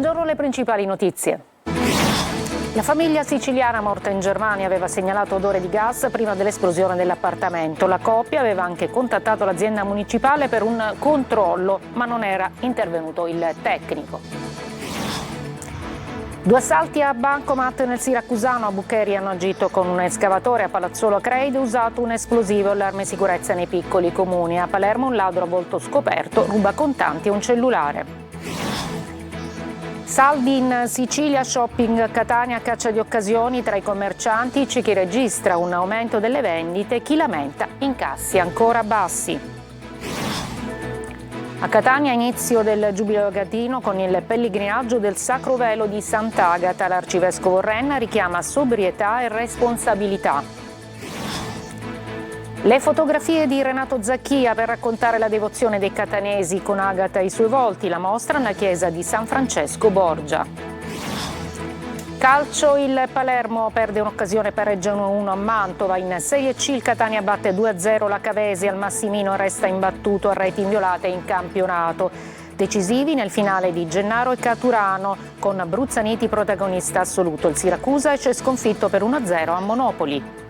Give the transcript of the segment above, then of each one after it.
Buongiorno, le principali notizie. La famiglia siciliana morta in Germania aveva segnalato odore di gas prima dell'esplosione dell'appartamento. La coppia aveva anche contattato l'azienda municipale per un controllo, ma non era intervenuto il tecnico. 2 assalti a bancomat nel Siracusano. A Buccheri hanno agito con un escavatore, a Palazzolo Acreide usato un esplosivo, allarme sicurezza nei piccoli comuni. A Palermo un ladro a volto scoperto ruba contanti e un cellulare. Saldi in Sicilia, shopping Catania, caccia di occasioni tra i commercianti, c'è chi registra un aumento delle vendite, chi lamenta incassi ancora bassi. A Catania inizio del Giubileo Agatino con il pellegrinaggio del Sacro Velo di Sant'Agata. L'arcivescovo Renna richiama sobrietà e responsabilità. Le fotografie di Renato Zacchia per raccontare la devozione dei catanesi con Agata e i suoi volti, la mostra nella chiesa di San Francesco Borgia. Calcio, il Palermo perde un'occasione, pareggia 1-1 a Mantova. In Serie C il Catania batte 2-0 la Cavesi, al Massimino resta imbattuto a reti inviolate in campionato. Decisivi nel finale di Gennaro e Caturano, con Bruzzaniti protagonista assoluto. Il Siracusa esce sconfitto per 1-0 a Monopoli.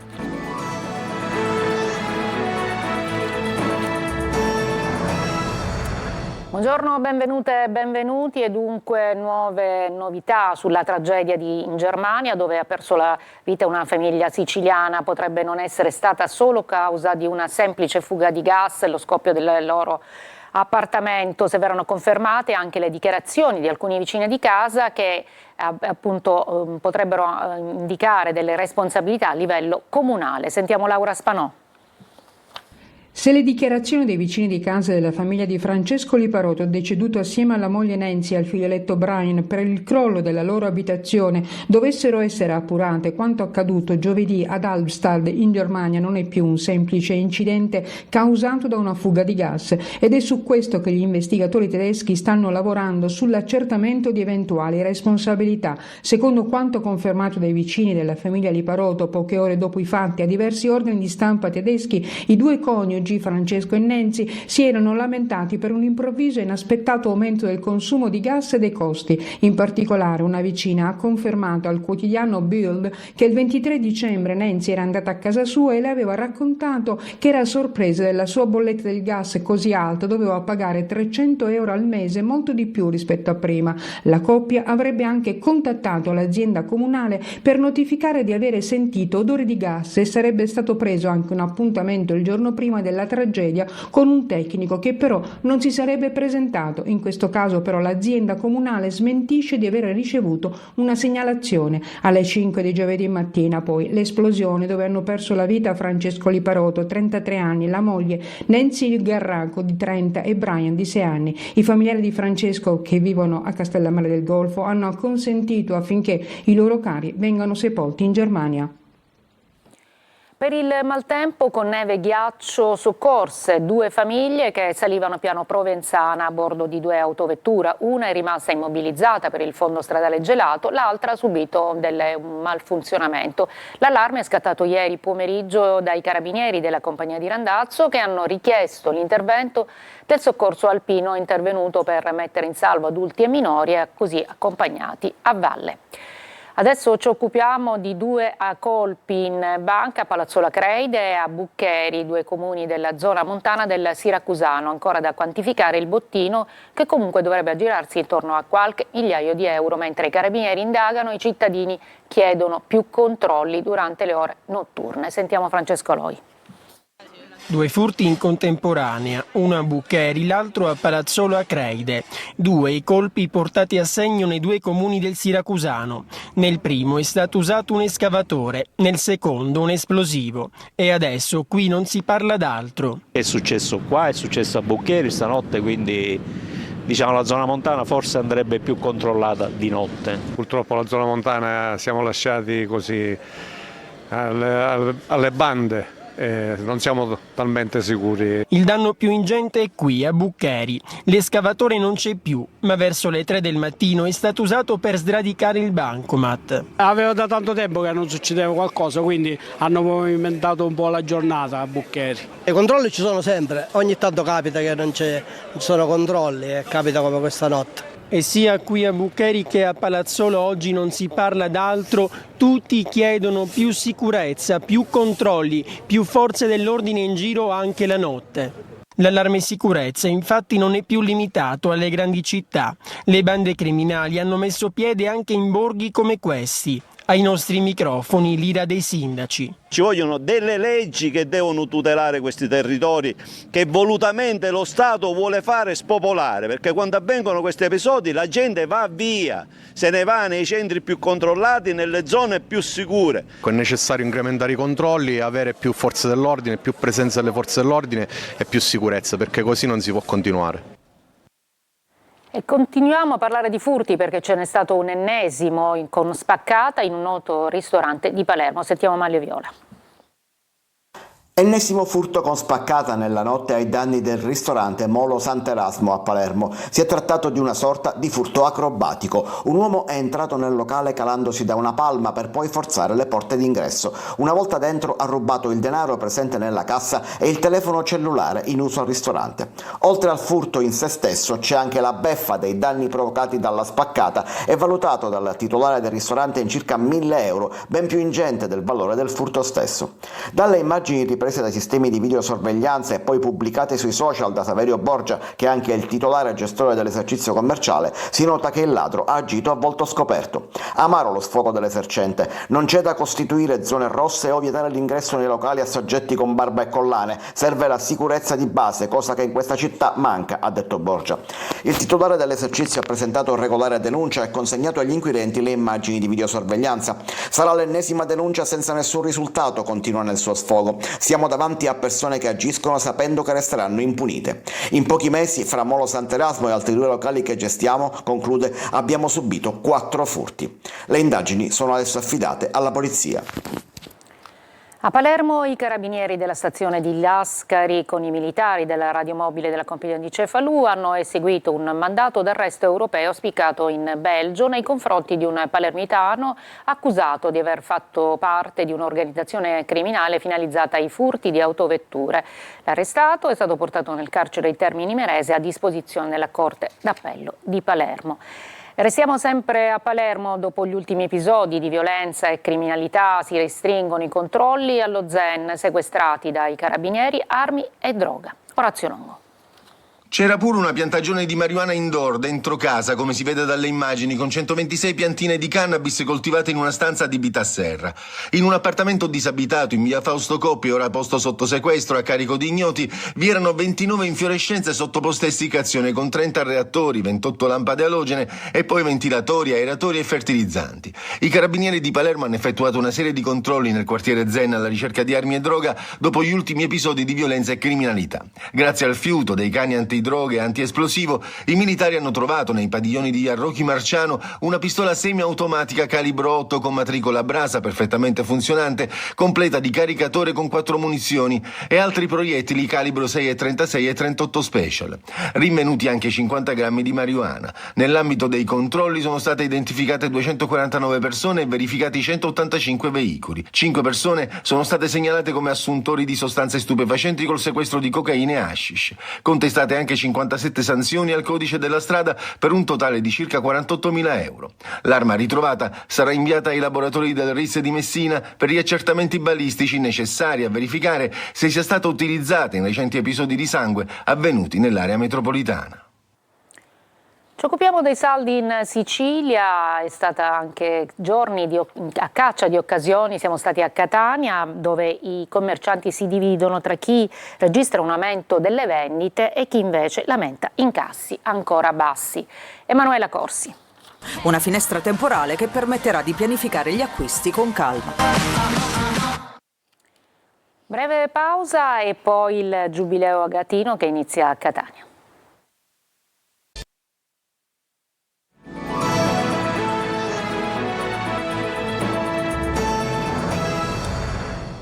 Buongiorno, benvenute e benvenuti, e dunque nuove novità sulla tragedia in Germania, dove ha perso la vita una famiglia siciliana. Potrebbe non essere stata solo causa di una semplice fuga di gas e lo scoppio del loro appartamento. Se verranno confermate anche le dichiarazioni di alcuni vicini di casa che appunto potrebbero indicare delle responsabilità a livello comunale. Sentiamo Laura Spanò. Se le dichiarazioni dei vicini di casa della famiglia di Francesco Liparotto, deceduto assieme alla moglie Nancy e al figlioletto Brian per il crollo della loro abitazione, dovessero essere appurate, quanto accaduto giovedì ad Halmstad in Germania non è più un semplice incidente causato da una fuga di gas, ed è su questo che gli investigatori tedeschi stanno lavorando, sull'accertamento di eventuali responsabilità. Secondo quanto confermato dai vicini della famiglia Liparotto poche ore dopo i fatti a diversi organi di stampa tedeschi, i due coniugi Francesco e Nancy si erano lamentati per un improvviso e inaspettato aumento del consumo di gas e dei costi. In particolare una vicina ha confermato al quotidiano Bild che il 23 dicembre Nancy era andata a casa sua e le aveva raccontato che era sorpresa della sua bolletta del gas così alta, doveva pagare 300 euro al mese, molto di più rispetto a prima. La coppia avrebbe anche contattato l'azienda comunale per notificare di avere sentito odore di gas e sarebbe stato preso anche un appuntamento il giorno prima della tragedia con un tecnico che però non si sarebbe presentato. In questo caso però l'azienda comunale smentisce di aver ricevuto una segnalazione. Alle 5 di giovedì mattina poi l'esplosione, dove hanno perso la vita Francesco Liparotto, 33 anni, la moglie Nancy Garraco di 30 e Brian di 6 anni. I familiari di Francesco, che vivono a Castellammare del Golfo, hanno acconsentito affinché i loro cari vengano sepolti in Germania. Per il maltempo, con neve e ghiaccio, soccorse 2 famiglie che salivano a Piano Provenzana a bordo di 2 autovetture. Una è rimasta immobilizzata per il fondo stradale gelato, l'altra ha subito un malfunzionamento. L'allarme è scattato ieri pomeriggio dai carabinieri della compagnia di Randazzo, che hanno richiesto l'intervento del soccorso alpino intervenuto per mettere in salvo adulti e minori e così accompagnati a valle. Adesso ci occupiamo di 2 colpi in banca a Palazzolo Acreide e a Buccheri, 2 comuni della zona montana del Siracusano. Ancora da quantificare il bottino, che comunque dovrebbe aggirarsi intorno a qualche migliaio di euro, mentre i carabinieri indagano, i cittadini chiedono più controlli durante le ore notturne. Sentiamo Francesco Loi. 2 furti in contemporanea, uno a Buccheri, l'altro a Palazzolo Acreide. 2 i colpi portati a segno nei 2 comuni del Siracusano. Nel primo è stato usato un escavatore, nel secondo un esplosivo. E adesso qui non si parla d'altro. È successo qua, è successo a Buccheri stanotte, quindi diciamo la zona montana forse andrebbe più controllata di notte. Purtroppo la zona montana siamo lasciati così alle bande. Non siamo talmente sicuri. Il danno più ingente è qui, a Buccheri. L'escavatore non c'è più, ma verso le 3 del mattino è stato usato per sradicare il bancomat. Aveva da tanto tempo che non succedeva qualcosa, quindi hanno movimentato un po' la giornata a Buccheri. I controlli ci sono sempre, ogni tanto capita che non ci sono controlli e capita come questa notte. E sia qui a Buccheri che a Palazzolo oggi non si parla d'altro, tutti chiedono più sicurezza, più controlli, più forze dell'ordine in giro anche la notte. L'allarme sicurezza infatti non è più limitato alle grandi città. Le bande criminali hanno messo piede anche in borghi come questi. Ai nostri microfoni l'ira dei sindaci. Ci vogliono delle leggi che devono tutelare questi territori che volutamente lo Stato vuole fare spopolare, perché quando avvengono questi episodi la gente va via, se ne va nei centri più controllati, nelle zone più sicure. È necessario incrementare i controlli, avere più forze dell'ordine, più presenza delle forze dell'ordine e più sicurezza, perché così non si può continuare. E continuiamo a parlare di furti perché ce n'è stato un ennesimo con spaccata in un noto ristorante di Palermo. Sentiamo Mario Viola. Ennesimo furto con spaccata nella notte ai danni del ristorante Molo Sant'Erasmo a Palermo. Si è trattato di una sorta di furto acrobatico. Un uomo è entrato nel locale calandosi da una palma per poi forzare le porte d'ingresso. Una volta dentro ha rubato il denaro presente nella cassa e il telefono cellulare in uso al ristorante. Oltre al furto in se stesso c'è anche la beffa dei danni provocati dalla spaccata e valutato dal titolare del ristorante in circa 1.000 euro, ben più ingente del valore del furto stesso. Dalle immagini riprese dai sistemi di videosorveglianza e poi pubblicate sui social da Saverio Borgia, che è anche il titolare e gestore dell'esercizio commerciale, si nota che il ladro ha agito a volto scoperto. Amaro lo sfogo dell'esercente. Non c'è da costituire zone rosse o vietare l'ingresso nei locali a soggetti con barba e collane. Serve la sicurezza di base, cosa che in questa città manca, ha detto Borgia. Il titolare dell'esercizio ha presentato regolare denuncia e consegnato agli inquirenti le immagini di videosorveglianza. Sarà l'ennesima denuncia senza nessun risultato, continua nel suo sfogo. Siamo davanti a persone che agiscono sapendo che resteranno impunite. In pochi mesi, fra Molo Sant'Erasmo e altri 2 locali che gestiamo, conclude, abbiamo subito 4 furti. Le indagini sono adesso affidate alla polizia. A Palermo i carabinieri della stazione di Lascari con i militari della radiomobile della compagnia di Cefalù hanno eseguito un mandato d'arresto europeo spiccato in Belgio nei confronti di un palermitano accusato di aver fatto parte di un'organizzazione criminale finalizzata ai furti di autovetture. L'arrestato è stato portato nel carcere di Termini Imerese a disposizione della Corte d'Appello di Palermo. Restiamo sempre a Palermo. Dopo gli ultimi episodi di violenza e criminalità si restringono i controlli allo Zen, sequestrati dai carabinieri armi e droga. Orazio Longo. C'era pure una piantagione di marijuana indoor dentro casa, come si vede dalle immagini, con 126 piantine di cannabis coltivate in una stanza adibita a serra. In un appartamento disabitato in via Fausto Coppi, ora posto sotto sequestro a carico di ignoti, vi erano 29 infiorescenze sottoposte a essiccazione con 30 reattori, 28 lampade alogene e poi ventilatori, aeratori e fertilizzanti. I carabinieri di Palermo hanno effettuato una serie di controlli nel quartiere Zen alla ricerca di armi e droga dopo gli ultimi episodi di violenza e criminalità. Grazie al fiuto dei cani antidroga e antiesplosivo, i militari hanno trovato nei padiglioni di Arrocchi Marciano una pistola semiautomatica calibro 8 con matricola a brasa perfettamente funzionante, completa di caricatore con 4 munizioni e altri proiettili calibro 6,36 e 38 special. Rinvenuti anche 50 grammi di marijuana. Nell'ambito dei controlli sono state identificate 249 persone e verificati 185 veicoli. 5 persone sono state segnalate come assuntori di sostanze stupefacenti col sequestro di cocaina e hashish. Contestate anche 57 sanzioni al codice della strada per un totale di circa 48.000 euro. L'arma ritrovata sarà inviata ai laboratori del RIS di Messina per gli accertamenti balistici necessari a verificare se sia stata utilizzata in recenti episodi di sangue avvenuti nell'area metropolitana. Ci occupiamo dei saldi in Sicilia, è stata anche giorni a caccia di occasioni, siamo stati a Catania dove i commercianti si dividono tra chi registra un aumento delle vendite e chi invece lamenta incassi ancora bassi. Emanuela Corsi. Una finestra temporale che permetterà di pianificare gli acquisti con calma. Breve pausa e poi il Giubileo Agatino che inizia a Catania.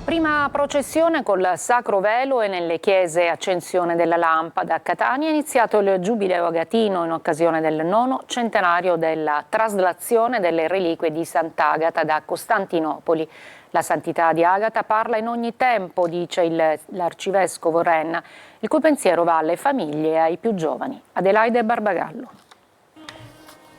Prima processione col Sacro Velo e nelle chiese Accensione della Lampada a Catania è iniziato il Giubileo Agatino in occasione del 9° centenario della traslazione delle reliquie di Sant'Agata da Costantinopoli. La santità di Agata parla in ogni tempo, dice l'arcivescovo Renna, il cui pensiero va alle famiglie e ai più giovani. Adelaide Barbagallo.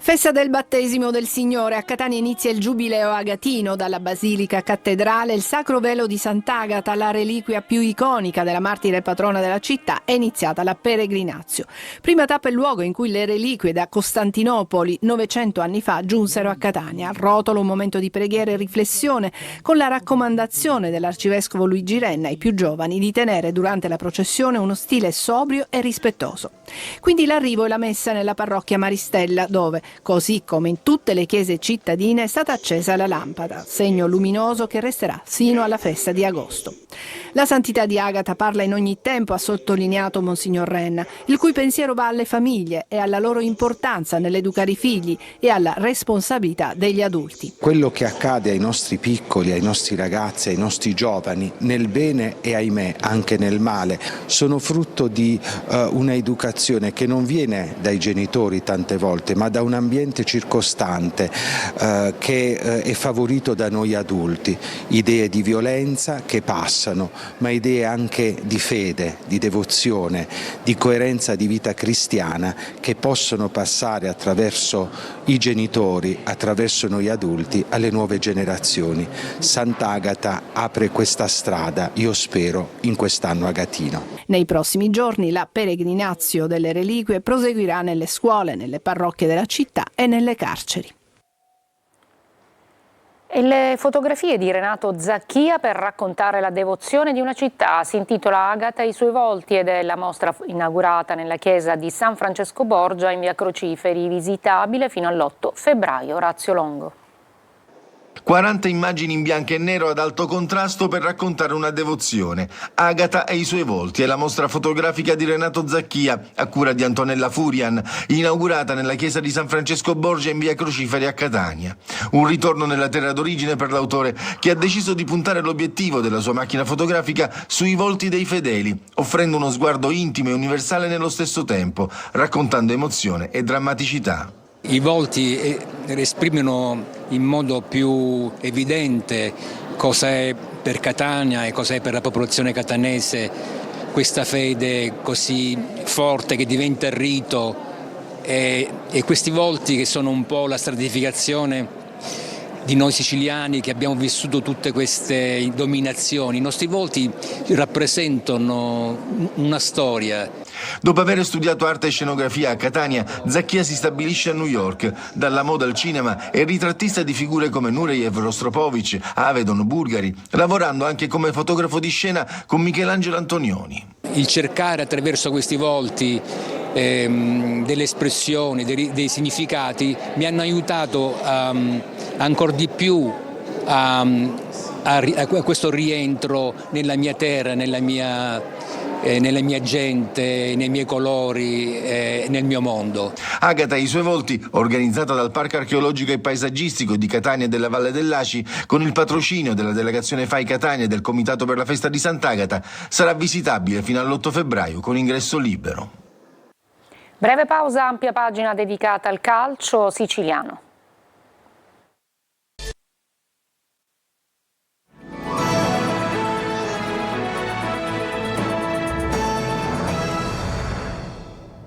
Festa del battesimo del Signore. A Catania inizia il Giubileo agatino. Dalla Basilica Cattedrale il Sacro Velo di Sant'Agata, la reliquia più iconica della martire patrona della città, è iniziata la peregrinazio. Prima tappa il luogo in cui le reliquie da Costantinopoli 900 anni fa giunsero a Catania. Al rotolo un momento di preghiera e riflessione con la raccomandazione dell'arcivescovo Luigi Renna ai più giovani di tenere durante la processione uno stile sobrio e rispettoso. Quindi l'arrivo e la messa nella parrocchia Maristella, dove, così come in tutte le chiese cittadine, è stata accesa la lampada, segno luminoso che resterà sino alla festa di agosto. La santità di Agata parla in ogni tempo, ha sottolineato Monsignor Renna, il cui pensiero va alle famiglie e alla loro importanza nell'educare i figli e alla responsabilità degli adulti. Quello che accade ai nostri piccoli, ai nostri ragazzi, ai nostri giovani, nel bene e ahimè anche nel male, sono frutto di una educazione che non viene dai genitori tante volte, ma da un ambiente circostante che è favorito da noi adulti. Idee di violenza che passano, ma idee anche di fede, di devozione, di coerenza di vita cristiana che possono passare attraverso i genitori, attraverso noi adulti, alle nuove generazioni. Sant'Agata apre questa strada, io spero, in quest'anno agatino. Nei prossimi giorni la peregrinazio delle reliquie proseguirà nelle scuole, nelle parrocchie della città e nelle carceri. E le fotografie di Renato Zacchia per raccontare la devozione di una città si intitola Agata e i suoi volti ed è la mostra inaugurata nella chiesa di San Francesco Borgia in via Crociferi, visitabile fino all'8 febbraio. Orazio Longo. 40 immagini in bianco e nero ad alto contrasto per raccontare una devozione. Agata e i suoi volti è la mostra fotografica di Renato Zacchia, a cura di Antonella Furian, inaugurata nella chiesa di San Francesco Borgia in via Crociferi a Catania. Un ritorno nella terra d'origine per l'autore, che ha deciso di puntare l'obiettivo della sua macchina fotografica sui volti dei fedeli, offrendo uno sguardo intimo e universale nello stesso tempo, raccontando emozione e drammaticità. I volti esprimono in modo più evidente cosa è per Catania e cosa è per la popolazione catanese questa fede così forte che diventa rito e questi volti che sono un po' la stratificazione di noi siciliani che abbiamo vissuto tutte queste dominazioni. I nostri volti rappresentano una storia. Dopo aver studiato arte e scenografia a Catania, Zacchia si stabilisce a New York. Dalla moda al cinema è ritrattista di figure come Nureyev Rostropovich, Avedon, Bulgari, lavorando anche come fotografo di scena con Michelangelo Antonioni. Il cercare attraverso questi volti delle espressioni, dei significati mi hanno aiutato ancora di più a questo rientro nella mia terra, nella mia gente, nei miei colori, nel mio mondo. Agata e i suoi volti, organizzata dal Parco Archeologico e Paesaggistico di Catania e della Valle dell'Aci, con il patrocinio della delegazione FAI Catania e del Comitato per la Festa di Sant'Agata, sarà visitabile fino all'8 febbraio con ingresso libero. Breve pausa, ampia pagina dedicata al calcio siciliano.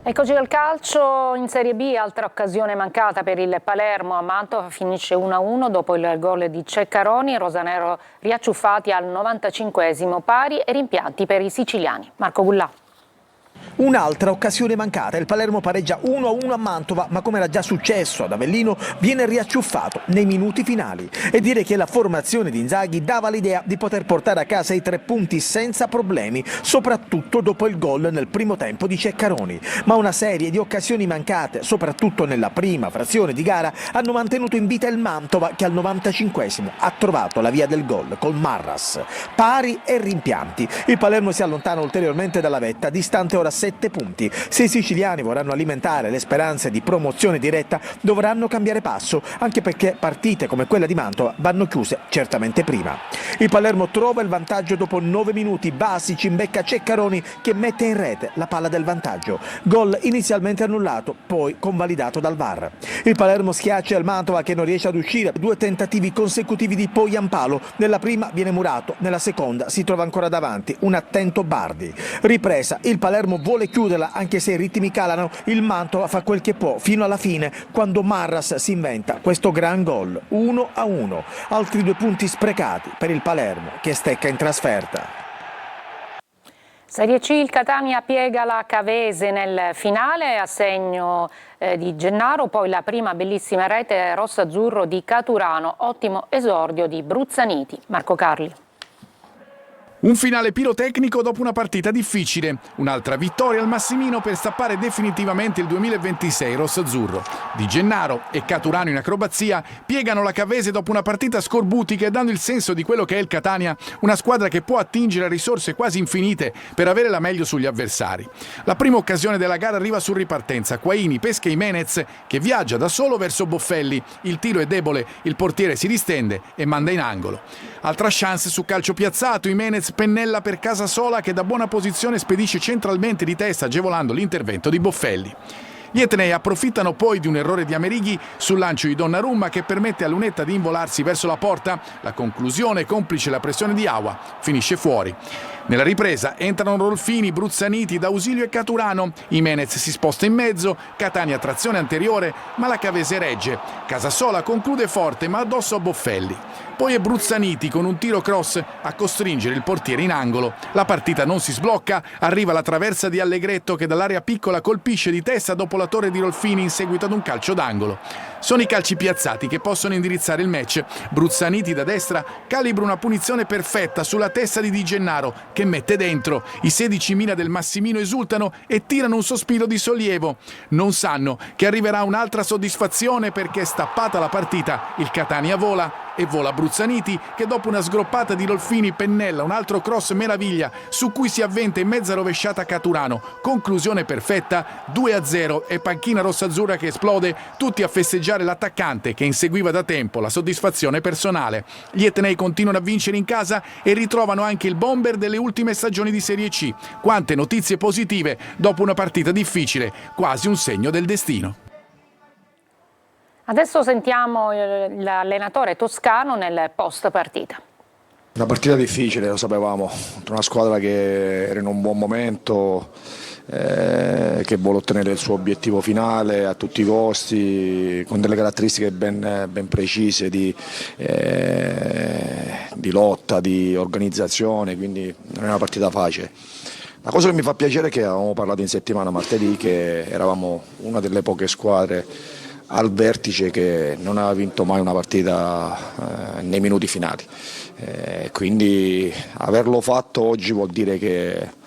Eccoci al calcio in Serie B, altra occasione mancata per il Palermo a Mantova, finisce 1-1 dopo il gol di Ceccaroni, rosanero riacciuffati al 95esimo, pari e rimpianti per i siciliani. Marco Gullà. Un'altra occasione mancata, il Palermo pareggia 1-1 a Mantova, ma come era già successo ad Avellino viene riacciuffato nei minuti finali e dire che la formazione di Inzaghi dava l'idea di poter portare a casa i 3 punti senza problemi, soprattutto dopo il gol nel primo tempo di Ceccaroni, ma una serie di occasioni mancate, soprattutto nella prima frazione di gara, hanno mantenuto in vita il Mantova che al 95esimo ha trovato la via del gol col Marras. Pari e rimpianti, il Palermo si allontana ulteriormente dalla vetta, distante ora 7 punti. Se i siciliani vorranno alimentare le speranze di promozione diretta dovranno cambiare passo, anche perché partite come quella di Mantova vanno chiuse certamente prima. Il Palermo trova il vantaggio dopo 9 minuti, Basic imbecca Ceccaroni che mette in rete la palla del vantaggio. Gol inizialmente annullato, poi convalidato dal VAR. Il Palermo schiaccia il Mantova che non riesce ad uscire, 2 tentativi consecutivi di Poyampalo, nella prima viene murato, nella seconda si trova ancora davanti un attento Bardi. Ripresa, il Palermo vuole chiuderla, anche se i ritmi calano. Il Mantova fa quel che può fino alla fine, quando Marras si inventa questo gran gol. 1-1. Altri 2 punti sprecati per il Palermo, che stecca in trasferta. Serie C, il Catania piega la Cavese nel finale a segno di Gennaro, poi la prima bellissima rete rosso-azzurro di Caturano, ottimo esordio di Bruzzaniti. Marco Carli. Un finale pirotecnico dopo una partita difficile, un'altra vittoria al Massimino per stappare definitivamente il 2026 rosso-azzurro. Di Gennaro e Caturano in acrobazia piegano la Cavese dopo una partita scorbutica e dando il senso di quello che è il Catania, una squadra che può attingere a risorse quasi infinite per avere la meglio sugli avversari. La prima occasione della gara arriva su ripartenza, Quaini pesca Jimenez che viaggia da solo verso Boffelli, il tiro è debole, il portiere si distende e manda in angolo. Altra chance su calcio piazzato, Jimenez pennella per Casasola che da buona posizione spedisce centralmente di testa agevolando l'intervento di Boffelli. Gli etnei approfittano poi di un errore di Amerighi sul lancio di Donnarumma che permette a Lunetta di involarsi verso la porta. La conclusione, complice la pressione di Aua, finisce fuori. Nella ripresa entrano Rolfini, Bruzzaniti, D'Ausilio e Caturano. Jimenez si sposta in mezzo, Catania trazione anteriore, ma la Cavese regge. Casasola conclude forte ma addosso a Boffelli. Poi è Bruzzaniti con un tiro cross a costringere il portiere in angolo. La partita non si sblocca, arriva la traversa di Allegretto che dall'area piccola colpisce di testa dopo la torre di Rolfini in seguito ad un calcio d'angolo. Sono i calci piazzati che possono indirizzare il match. Bruzzaniti da destra calibra una punizione perfetta sulla testa di Di Gennaro che mette dentro. I 16.000 del Massimino esultano e tirano un sospiro di sollievo. Non sanno che arriverà un'altra soddisfazione perché è stappata la partita. Il Catania vola e vola Bruzzaniti che dopo una sgroppata di Rolfini pennella un altro cross meraviglia su cui si avventa in mezza rovesciata Caturano. Conclusione perfetta, 2-0 e panchina rossazzurra che esplode, tutti a festeggiare l'attaccante che inseguiva da tempo la soddisfazione personale. Gli etnei continuano a vincere in casa e ritrovano anche il bomber delle ultime stagioni di Serie C. Quante notizie positive dopo una partita difficile, quasi un segno del destino. Adesso sentiamo l'allenatore toscano nel post partita. Una partita difficile, lo sapevamo, una squadra che era in un buon momento, che vuole ottenere il suo obiettivo finale a tutti i costi, con delle caratteristiche ben precise di lotta, di organizzazione, quindi non è una partita facile. La cosa che mi fa piacere è che avevamo parlato in settimana martedì che eravamo una delle poche squadre al vertice che non aveva vinto mai una partita nei minuti finali, quindi averlo fatto oggi vuol dire che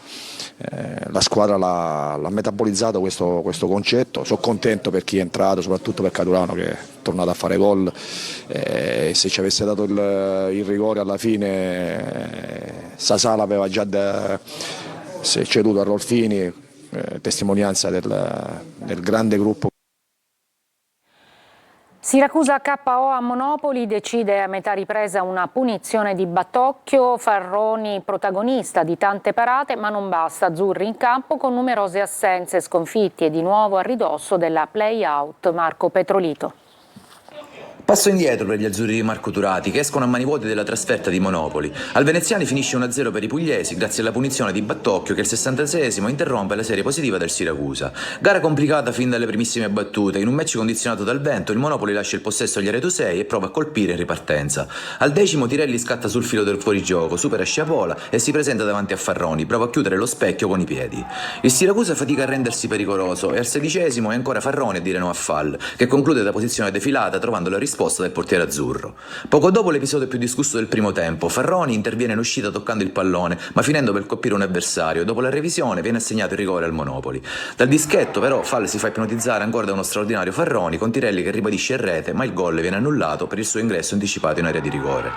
la squadra l'ha metabolizzato questo concetto. Sono contento per chi è entrato, soprattutto per Caturano che è tornato a fare gol, se ci avesse dato il rigore alla fine Sasala aveva già ceduto a Rolfini, testimonianza del grande gruppo. Siracusa KO a Monopoli, decide a metà ripresa una punizione di Battocchio, Farroni protagonista di tante parate ma non basta, azzurri in campo con numerose assenze, sconfitti e di nuovo a ridosso della play-out. Marco Petrolito. Passo indietro per gli azzurri di Marco Turati che escono a mani vuote della trasferta di Monopoli. Al Veneziani finisce 1-0 per i pugliesi grazie alla punizione di Battocchio che al 66esimo interrompe la serie positiva del Siracusa. Gara complicata fin dalle primissime battute. In un match condizionato dal vento il Monopoli lascia il possesso agli aretusei e prova a colpire in ripartenza. Al 10° Tirelli scatta sul filo del fuorigioco, supera Sciapola e si presenta davanti a Farroni, prova a chiudere lo specchio con i piedi. Il Siracusa fatica a rendersi pericoloso e al 16esimo è ancora Farroni a dire no a fall, che conclude da posizione defilata trovando la risposta del portiere azzurro. Poco dopo l'episodio più discusso del primo tempo, Farroni interviene in uscita toccando il pallone, ma finendo per colpire un avversario. Dopo la revisione viene assegnato il rigore al Monopoli. Dal dischetto però Fall si fa ipnotizzare ancora da uno straordinario Farroni con Tirelli che ribadisce in rete, ma il gol viene annullato per il suo ingresso anticipato in area di rigore.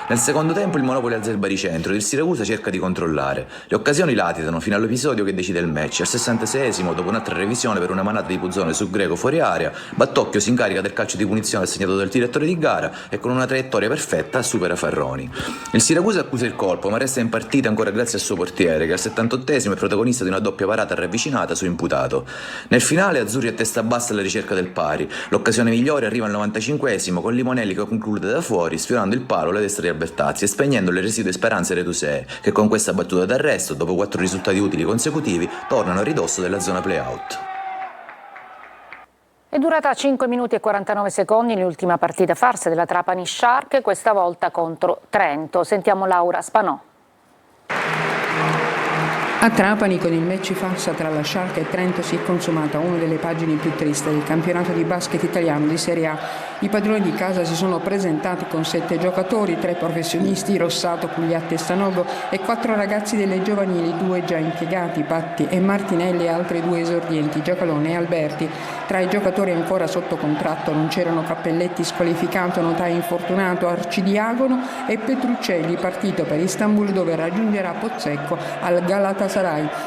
Nel secondo tempo il Monopoli alza il baricentro ed il Siracusa cerca di controllare. Le occasioni latitano fino all'episodio che decide il match. Al 66esimo, dopo un'altra revisione per una manata di Puzzone su Greco fuori area, Battocchio si incarica del calcio di punizione assegnato dal direttore di gara e con una traiettoria perfetta supera Farroni. Il Siracusa accusa il colpo, ma resta in partita ancora grazie al suo portiere, che al 78esimo è protagonista di una doppia parata ravvicinata su imputato. Nel finale azzurri a testa bassa alla ricerca del pari. L'occasione migliore arriva al 95esimo con Limonelli che conclude da fuori, sfiorando il palo alla destra di Albertazzi e spegnendo le residue speranze redusee, che con questa battuta d'arresto, dopo 4 risultati utili consecutivi, tornano a ridosso della zona play-out. È durata 5 minuti e 49 secondi l'ultima partita farsa della Trapani Shark, questa volta contro Trento. Sentiamo Laura Spanò. A Trapani, con il match farsa tra la Shark e Trento, si è consumata una delle pagine più tristi del campionato di basket italiano di Serie A. I padroni di casa si sono presentati con 7 giocatori, 3 professionisti, Rossato, Pugliatti e Stanogo, e 4 ragazzi delle giovanili, 2 già impiegati, Patti e Martinelli, e altri 2 esordienti, Giacalone e Alberti. Tra i giocatori ancora sotto contratto non c'erano Cappelletti squalificato, Notai infortunato, Arcidiagono e Petruccelli, partito per Istanbul dove raggiungerà Pozzecco al Galatasaray.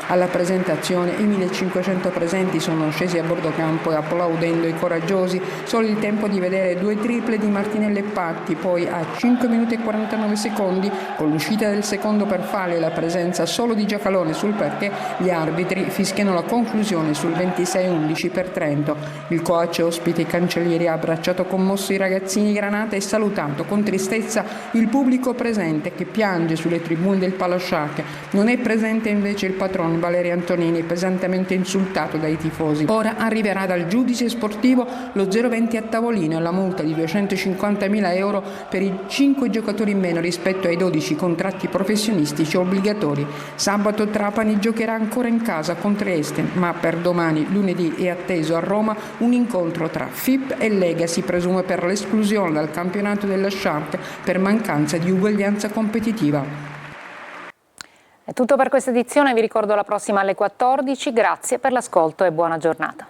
Alla presentazione i 1500 presenti sono scesi a bordo campo applaudendo i coraggiosi. Solo il tempo di vedere 2 triple di Martinelli e Patti, poi a 5 minuti e 49 secondi, con l'uscita del secondo per fallo e la presenza solo di Giacalone sul parquet, gli arbitri fischiano la conclusione sul 26-11 per Trento. Il coach ospite i cancellieri ha abbracciato commosso i ragazzini granata e salutato con tristezza il pubblico presente che piange sulle tribune del Palo Shark. Non è presente invece il patrono Valerio Antonini, pesantemente insultato dai tifosi. Ora arriverà dal giudice sportivo lo 0,20 a tavolino e la multa di 250.000 euro per i 5 giocatori in meno rispetto ai 12 contratti professionistici obbligatori. Sabato Trapani giocherà ancora in casa con Trieste, ma per domani, lunedì, è atteso a Roma un incontro tra FIP e Lega, si presume per l'esclusione dal campionato della Shark per mancanza di uguaglianza competitiva. È tutto per questa edizione, vi ricordo la prossima alle 14, grazie per l'ascolto e buona giornata.